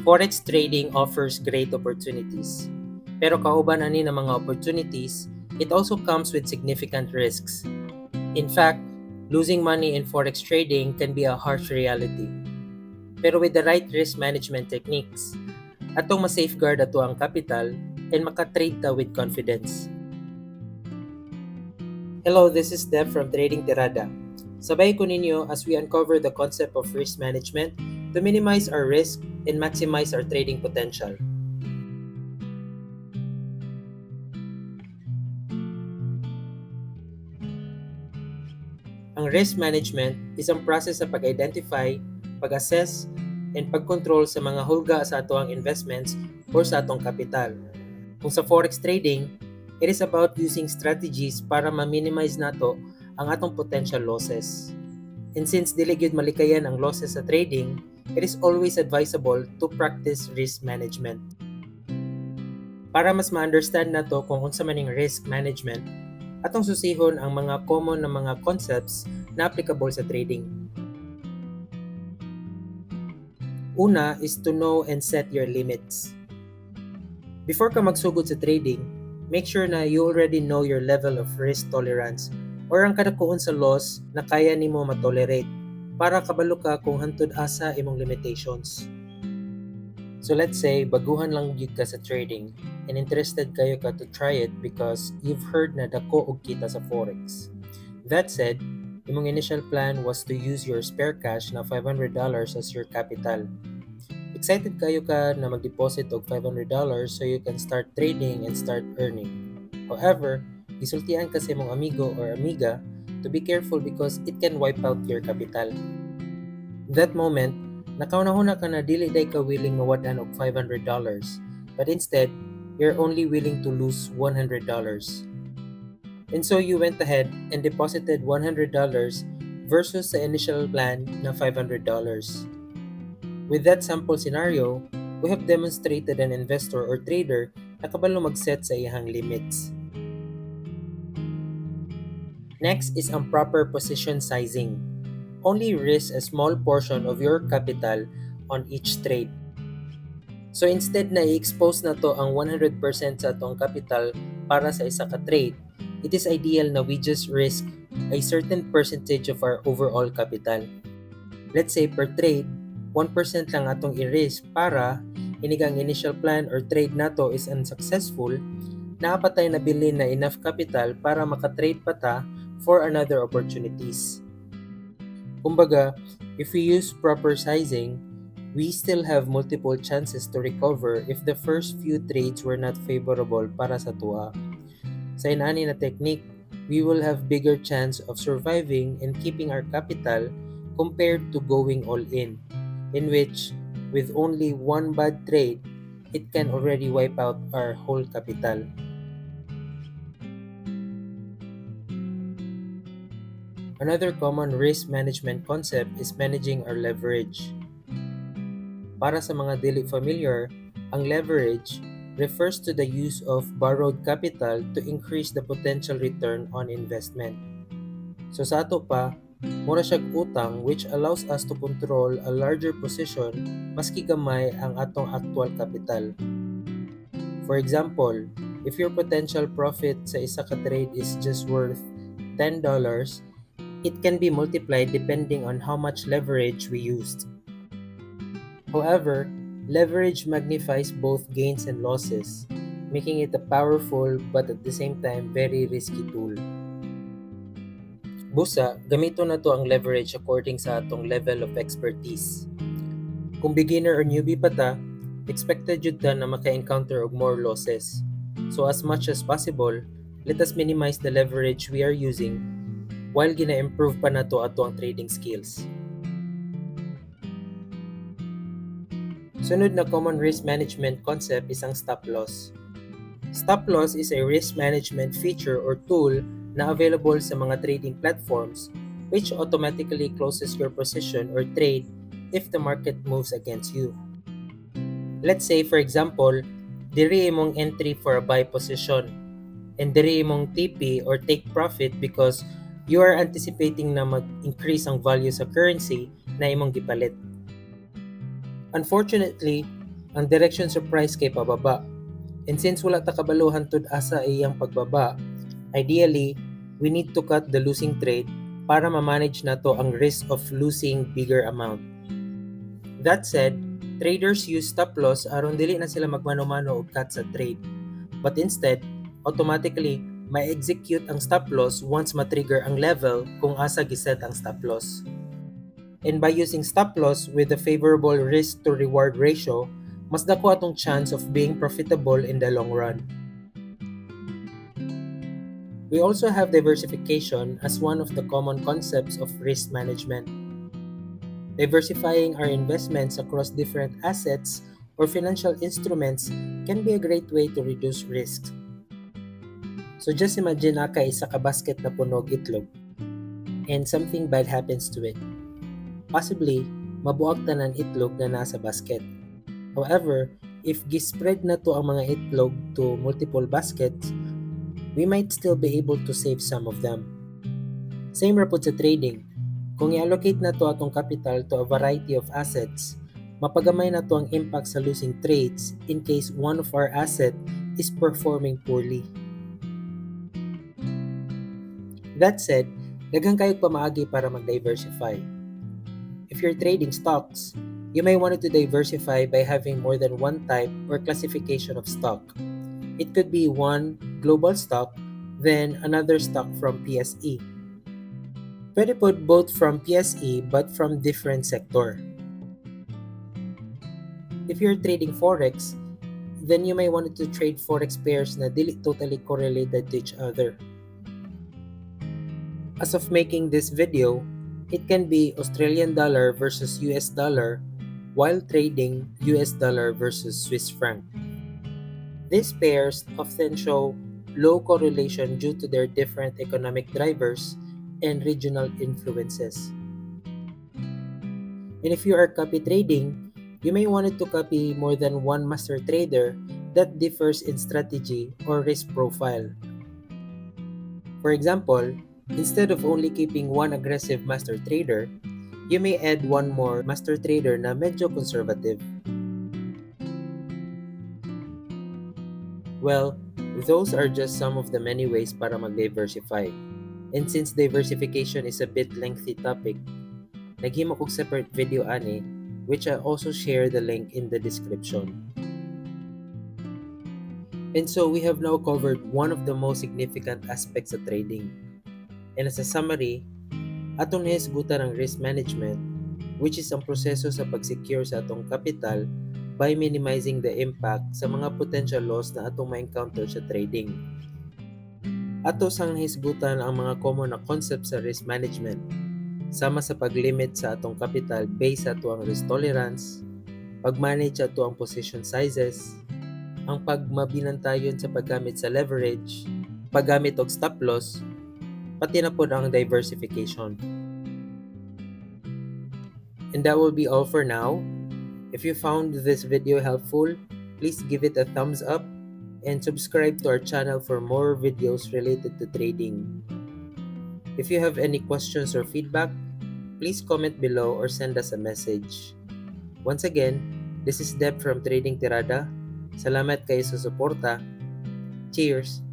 Forex trading offers great opportunities. Pero kauban ani ng mga opportunities, it also comes with significant risks. In fact, losing money in forex trading can be a harsh reality. Pero with the right risk management techniques, atong ma-safeguard ato ang capital and makatrade ta with confidence. Hello, this is Deb from Trading Tirada. Sabay ko ninyo as we uncover the concept of risk management to minimize our risk and maximize our trading potential. Ang risk management is ang process sa pag-identify, pag-assess, and pag-control sa mga hulga sa ato ang investments or sa atong kapital. Kung sa forex trading, it is about using strategies para ma-minimize nato ang atong potential losses. And since dili gyud malikayan ang losses sa trading, it is always advisable to practice risk management. Para mas ma-understand nato kung unsa man ning risk management, atong susihon ang mga common na mga concepts na applicable sa trading. Una is to know and set your limits. Before ka magsugod sa trading, make sure na you already know your level of risk tolerance or ang kadakuon sa loss na kaya nimo matolerate para kabalo ka kung hantud asa imong limitations. So let's say baguhan lang gyud ka sa trading and interested kayo ka to try it because you've heard na dako og kita sa forex. That said, imong initial plan was to use your spare cash na $500 as your capital. Excited kayo ka na mag-deposit og $500 so you can start trading and start earning. However, gisultian ka sa imong amigo or amiga to be careful because it can wipe out your capital. In that moment, nakaunahuna ka na dili day ka willing mawadan og $500, but instead, you're only willing to lose $100. And so you went ahead and deposited $100 versus the initial plan na $500. With that sample scenario, we have demonstrated an investor or trader na kabalo mag-set sa iyang limits. Next is ang proper position sizing. Only risk a small portion of your capital on each trade. So instead na i-expose na to ang 100% sa atong capital para sa isa ka trade, it is ideal na we just risk a certain percentage of our overall capital. Let's say per trade, 1% lang atong i-risk para inigang initial plan or trade nato is unsuccessful, naapatay na bilin na enough capital para makatrade pa ta for another opportunities. Kumbaga, if we use proper sizing, we still have multiple chances to recover if the first few trades were not favorable para sa tuwa. Sa inani na technique, we will have bigger chance of surviving and keeping our capital compared to going all in which, with only one bad trade, it can already wipe out our whole capital. Another common risk management concept is managing our leverage. Para sa mga dili familiar, ang leverage refers to the use of borrowed capital to increase the potential return on investment. So sa ato pa, mura siyag utang which allows us to control a larger position maski gamay ang atong actual capital. For example, if your potential profit sa isa ka trade is just worth $10, it can be multiplied depending on how much leverage we used. However, leverage magnifies both gains and losses, making it a powerful but at the same time very risky tool. Busa, gamito na to ang leverage according sa atong level of expertise. Kung beginner or newbie pa ta, expected jud ta na maka-encounter og more losses. So as much as possible, let us minimize the leverage we are using while gina-improve pa nato ato ang trading skills. Sunod na common risk management concept is ang stop loss. Stop loss is a risk management feature or tool na available sa mga trading platforms which automatically closes your position or trade if the market moves against you. Let's say for example, diri imong entry for a buy position and diri imong TP or take profit because you are anticipating na mag-increase ang value sa currency na imong gipalit. Unfortunately, ang direction sa price kay pababa. And since wala ta kabaluhan tud asa iyang pagbaba, ideally, we need to cut the losing trade para ma-manage nato ang risk of losing bigger amount. That said, traders use stop loss aron dili na sila magmano-mano og cut sa trade. But instead, automatically may execute ang stop loss once ma-trigger ang level kung asa giset ang stop loss. And by using stop loss with a favorable risk to reward ratio, mas dako atong chance of being profitable in the long run. We also have diversification as one of the common concepts of risk management. Diversifying our investments across different assets or financial instruments can be a great way to reduce risk. So just imagine ka isa ka basket na puno og itlog and something bad happens to it. Possibly, mabuag tanan itlog na nasa basket. However, if gispread na to ang mga itlog to multiple baskets, we might still be able to save some of them. Same ra pud sa trading. Kung i-allocate na to atong capital to a variety of assets, mapagamay na to ang impact sa losing trades in case one of our asset is performing poorly. That said, daghang kayog pamaagi para mag-diversify. If you're trading stocks, you may want to diversify by having more than one type or classification of stock. It could be one global stock, then another stock from PSE. Pwede put both from PSE but from different sector. If you're trading Forex, then you may want to trade Forex pairs na dili totally correlated to each other. As of making this video, it can be Australian dollar versus US dollar while trading US dollar versus Swiss franc. These pairs often show low correlation due to their different economic drivers and regional influences. And if you are copy trading, you may want to copy more than one master trader that differs in strategy or risk profile. For example, instead of only keeping one aggressive master trader, you may add one more master trader na medyo conservative. Well, those are just some of the many ways para mag-diversify. And since diversification is a bit lengthy topic, naghimo kog separate video ani, which I also share the link in the description. And so we have now covered one of the most significant aspects of trading. And as a summary, atong nahisgutan ang risk management, which is ang proseso sa pag-secure sa atong capital by minimizing the impact sa mga potential loss na atong ma-encounter sa trading. Ato sang nahisgutan ang mga common na concepts sa risk management, sama sa pag-limit sa atong capital based sa atong risk tolerance, pag-manage ato ang position sizes, ang pagmabinantayon sa paggamit sa leverage, paggamit og stop loss, pati na po ang diversification. And that will be all for now. If you found this video helpful, please give it a thumbs up and subscribe to our channel for more videos related to trading. If you have any questions or feedback, please comment below or send us a message. Once again, this is Deb from Trading Tirada. Salamat kayo sa suporta. Cheers!